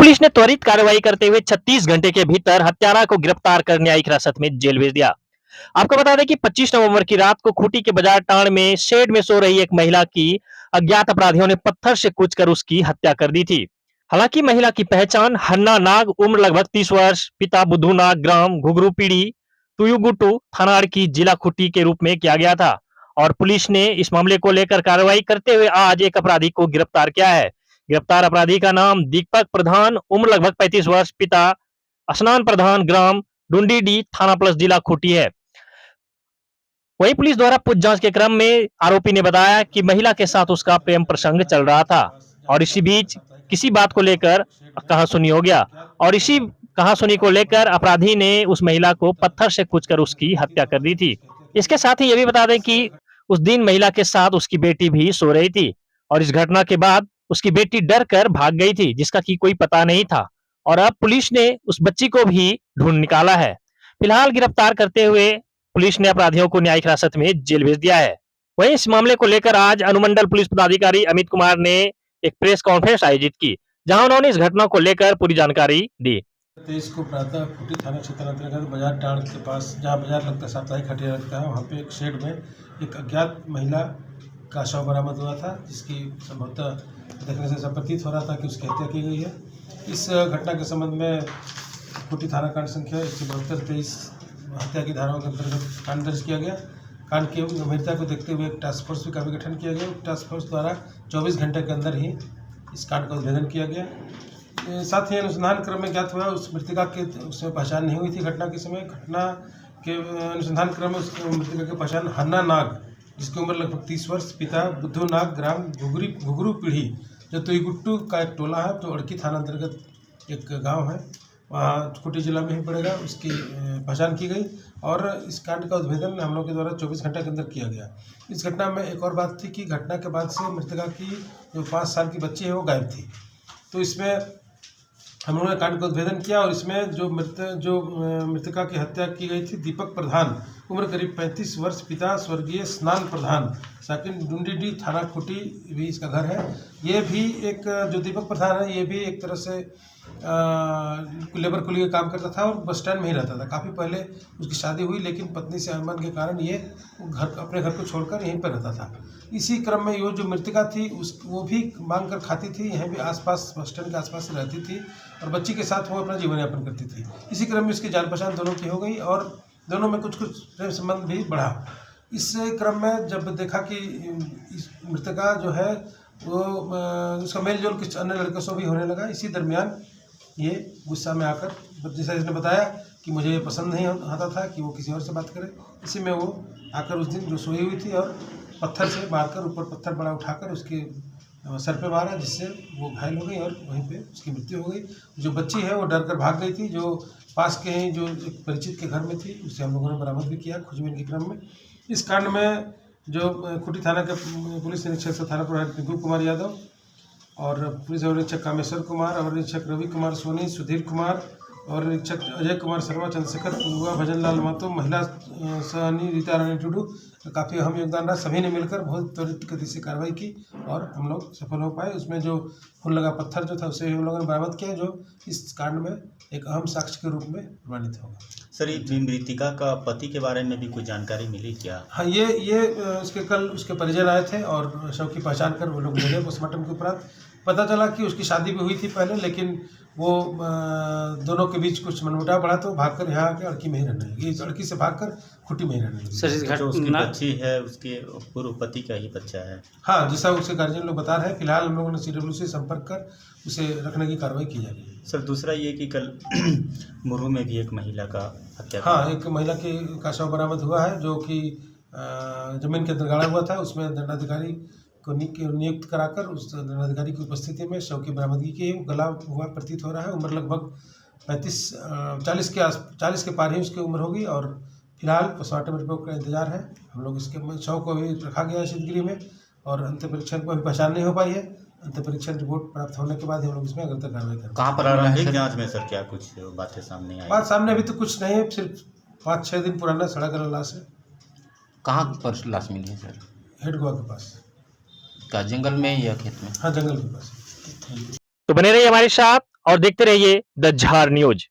Police ने त्वरित कार्रवाई करते हुए 36 घंटे के भीतर हत्यारा को गिरफ्तार कर न्यायिक हिरासत में जेल भेज दिया। आपको बता दें कि 25 नवंबर की रात को खूंटी के बाजार टांड में शेड में सो रही एक महिला की अज्ञात अपराधियों ने पत्थर से कूचकर उसकी हत्या कर दी थी। हालांकि महिला की पहचान हन्ना नाग, उम्र लगभग 30 वर्ष, पिता बुद्धू नाग, ग्राम घुघरू पीढ़ी, तुयुगुटू, थाना अड़की, जिला खूंटी के रूप में किया गया था और पुलिस ने इस मामले को लेकर कार्रवाई करते हुए आज एक अपराधी को गिरफ्तार किया है। गिरफ्तार अपराधी का नाम दीपक प्रधान, उम्र लगभग 35 वर्ष, पिता स्नान प्रधान, ग्राम डुंडीडी, थाना प्लस जिला खूंटी है। वहीं पुलिस द्वारा पूछताछ के क्रम में आरोपी ने बताया कि महिला के साथ उसका प्रेम प्रसंग चल रहा था और इसी बीच किसी बात को लेकर कहासुनी हो गया और इसी कहासुनी को लेकर अपराधी ने उस महिला को पत्थर से कूचकर उसकी हत्या कर दी थी। इसके साथ ही ये भी बता दें कि उस दिन महिला के साथ उसकी बेटी भी सो रही थी और इस घटना के बाद उसकी बेटी डर कर भाग गई थी जिसका कि कोई पता नहीं था और अब पुलिस ने उस बच्ची को भी ढूंढ निकाला है। फिलहाल गिरफ्तार करते हुए पुलिस ने अपराधियों को न्यायिक हिरासत में जेल भेज दिया है। वहीं इस मामले को लेकर आज अनुमंडल पुलिस पदाधिकारी अमित कुमार ने एक प्रेस कॉन्फ्रेंस आयोजित की, जहां उन्होंने इस घटना को लेकर पूरी जानकारी दी। 23 को प्रातः खूंटी थाना क्षेत्र अंतर्गत बाजार टांड के पास, जहाँ बाजार लगता है, साप्ताहिक हटिया लगता है, वहाँ पे एक शेड में एक अज्ञात महिला का शव बरामद हुआ था, जिसकी संभवतः देखने से ऐसा प्रतीत हो रहा था कि उसकी हत्या की गई है। इस घटना के संबंध में खूंटी थाना कांड संख्या 172-23 हत्या की धाराओं के अंतर्गत कांड दर्ज किया गया। कांड की गंभीरता को देखते हुए एक टास्क फोर्स भी का भी गठन किया गया। टास्क फोर्स द्वारा 24 घंटे के अंदर ही इस कांड का उद्भेदन किया गया। साथ ही अनुसंधान क्रम में ज्ञात हुआ उस मृतका की उसमें पहचान नहीं हुई थी। घटना के समय घटना के अनुसंधान क्रम में उस मृतका की पहचान हन्ना नाग, जिसकी उम्र लगभग 30 वर्ष, पिता बुद्धू नाग, ग्राम घुघरू पीढ़ी, जो तुईगुट्टू का एक टोला है, जो अड़की थाना अंतर्गत एक गांव है, वहाँ खूंटी जिला में ही पड़ेगा, उसकी पहचान की गई और इस कांड का उद्भेदन हम लोग के द्वारा 24 घंटे के अंदर किया गया। इस घटना में एक और बात थी कि घटना के बाद से मृतका की जो 5 साल की बच्ची है वो गायब थी। तो इसमें हम लोगों ने कांड का उद्भेदन किया और इसमें जो मृतका की हत्या की गई थी, दीपक प्रधान, उम्र करीब 35 वर्ष, पिता स्वर्गीय स्नान प्रधान, साकिन डुंडीडी, थाना खूंटी भी इसका घर है। ये भी एक जो दीपक प्रधान है, ये भी एक तरह से लेबर कुली का काम करता था और बस स्टैंड में ही रहता था। काफ़ी पहले उसकी शादी हुई, लेकिन पत्नी से अनबन के कारण ये अपने घर को छोड़कर यहीं पर रहता था। इसी क्रम में ये जो मृतका थी वो भी मांग कर खाती थी, यहीं भी आसपास बस स्टैंड के आसपास रहती थी और बच्ची के साथ वो अपना जीवन यापन करती थी। इसी क्रम में इसकी जान पहचान दोनों की हो गई और दोनों में कुछ प्रेम संबंध भी बढ़ा। इस क्रम में जब देखा कि इस मृतका जो है वो उसका मेल जोल किसी अन्य लड़कों से भी होने लगा, इसी दरमियान ये गुस्सा में आकर, जैसा इसने बताया कि मुझे ये पसंद नहीं आता था कि वो किसी और से बात करे, इसी में वो आकर उस दिन जो सोई हुई थी और पत्थर से मारकर, ऊपर पत्थर बड़ा उठाकर उसके सर पे मारा, जिससे वो घायल हो गई और वहीं पे उसकी मृत्यु हो गई। जो बच्ची है वो डर कर भाग गई थी, जो पास के ही जो एक परिचित के घर में थी, उसे हम लोगों ने बरामद भी किया खोजबीन के क्रम में। इस कांड में जो खूंटी थाना के पुलिस निरीक्षक थाना प्रभारी पिंकू कुमार यादव और पुलिस अधीक्षक कामेश्वर कुमार, अवर निरीक्षक रवि कुमार सोनी, सुधीर कुमार और निरीक्षक अजय कुमार शर्मा, चंद्रशेखर युवा, भजन लाल महतो, महिला सहनी रीता रानी टुडू, काफ़ी अहम योगदान रहा। सभी ने मिलकर बहुत त्वरित गति से कार्रवाई की और हम लोग सफल हो पाए। उसमें जो खून लगा पत्थर जो था उसे हम लोगों ने बरामद किया, जो इस कांड में एक अहम साक्ष्य के रूप में प्रमाणित होगा। सर, ये मृतिका का पति के बारे में भी कुछ जानकारी मिली क्या? हाँ, ये उसके कल उसके परिजन आए थे और शव की पहचान कर वो लोग ले गए। पोस्टमार्टम के उपरांत पता चला कि उसकी शादी भी हुई थी पहले, लेकिन वो दोनों के बीच कुछ मनमुटाव बढ़ा तो भागकर यहाँ आके अड़की में ही रहने लगी। इस अड़की से भागकर खूंटी में ही रहने लगी। सर, इस घटना उसकी बच्ची है, उसके पूर्व पति का ही बच्चा है। हाँ, जैसा उसके गार्जियन लोग बता रहे हैं। फिलहाल हम लोगों ने CW से संपर्क कर उसे रखने की कार्रवाई की जा रही है। सर, दूसरा ये कि कल मुरहू में भी एक महिला का हत्या, हाँ, एक महिला का शव बरामद हुआ है, जो कि जमीन के अंदर गाड़ा हुआ था। उसमें दंडाधिकारी को नियुक्त कराकर उस दंडाधिकारी की उपस्थिति में शव की बरामदगी की है। गला हुआ प्रतीत हो रहा है। उम्र लगभग 40 के पार ही उसकी उम्र होगी और फिलहाल पोस्टमार्टम रिपोर्ट का इंतजार है। हम लोग इसके शव को भी रखा गया है शीतगृह में और अंत परीक्षण को अभी पहचान नहीं हो पाई है। अंत परीक्षण रिपोर्ट प्राप्त होने के बाद हम लोग इसमें अग्रतर कार्रवाई करेंगे। कहाँ पर प्रारंभिक जांच में सर क्या कुछ बातें सामने आई? बात सामने अभी तो कुछ नहीं है, सिर्फ 5-6 दिन पुराना सड़ा गला लाश है। कहाँ पर लाश मिली है सर? हेडगोवा के पास का जंगल में या खेत में? हाँ, जंगल के पास। तो बने रहिए हमारे साथ और देखते रहिए द झार न्यूज।